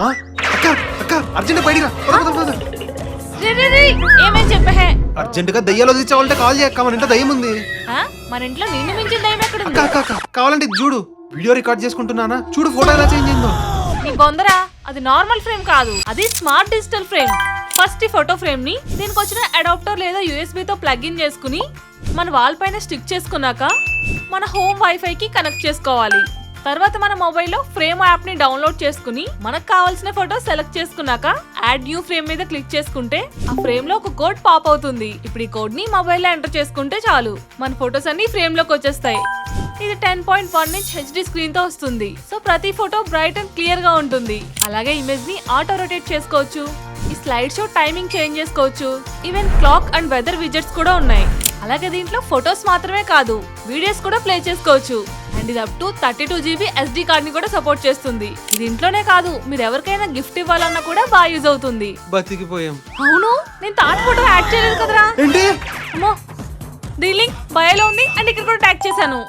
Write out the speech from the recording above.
అక్క అక్క అర్జెంట్ బయటికి ఏమేం చెప్పే అర్జెంట్ గా దయ్యాలు వదిలించాలంటే కాల్ చేయక్క మన ఇంట్లో దయ్యం ఉంది. మన ఇంట్లో నిన్ను మించిన దయ్యం ఎక్కడ అక్క అక్క అక్క కావాలంటే ఇది చూడు వీడియో రికార్డ్ చేసుకుంటున్నానా చూడు ఫోటో ఎలా చేంజ్ అయిందో. నీ బొందరా అది నార్మల్ ఫ్రేమ్ కాదు అది స్మార్ట్ డిజిటల్ ఫ్రేమ్. ఫస్ట్ ఈ ఫోటో ఫ్రేమ్ ని దీనికి వచ్చిన అడాప్టర్ లేదా USB తో ప్లగ్ ఇన్ చేసుకుని మన వాల్ పైన స్టిక్ చేసుకున్నాక మన హోమ్ వైఫై కి కనెక్ట్ చేసుకోవాలి. తర్వాత మన మొబైల్లో ఫ్రేమ్ యాప్ ని డౌన్లోడ్ చేసుకుని మనకు కావాల్సిన ఫోటో సెలెక్ట్ చేసుకున్నాక యాడ్ న్యూ ఫ్రేమ్ మీద క్లిక్ చేసుకుంటే ఆ ఫ్రేమ్ లో ఒక కోడ్ పాప్ అవుతుంది. ఇప్పుడు ఈ కోడ్ ని మొబైల్ లో ఎంటర్ చేసుకుంటే చాలు మన ఫోటోస్ అన్ని ఫ్రేమ్ లోకి వచ్చేస్తాయి. ఇది 10.1 ఇంచ్ HD స్క్రీన్ తో వస్తుంది. సో ప్రతి ఫోటో బ్రైట్ అండ్ క్లియర్ గా ఉంటుంది. అలాగే ఇమేజ్ ని ఆటో రొటేట్ చేసుకోవచ్చు. ఈ స్లైడ్ షో టైమింగ్ చేంజ్ చేసుకోవచ్చు. Even clock and weather widgets కూడా ఉన్నాయి. అలాగే దీంట్లో ఫొటోస్ మాత్రమే కాదు వీడియోస్ కూడా ప్లే చేసుకోవచ్చు. అండ్ ఇది up to 32 GB SD card ని కూడా సపోర్ట్ చేస్తుంది. ఇది ఇంట్లోనే కాదు మీరు ఎవరికైనా గిఫ్ట్ ఇవ్వాలన్నా కూడా బాగా యూజ్ అవుతుంది. బతికిపోయాం. అవును నేను థర్డ్ ఫోటో యాడ్ చేయలేదు కదరా. ఏంటి అమ్మో ది లింక్ బయోలో ఉంది అండ్ ఇక్కడ కూడా ట్యాగ్ చేశాను.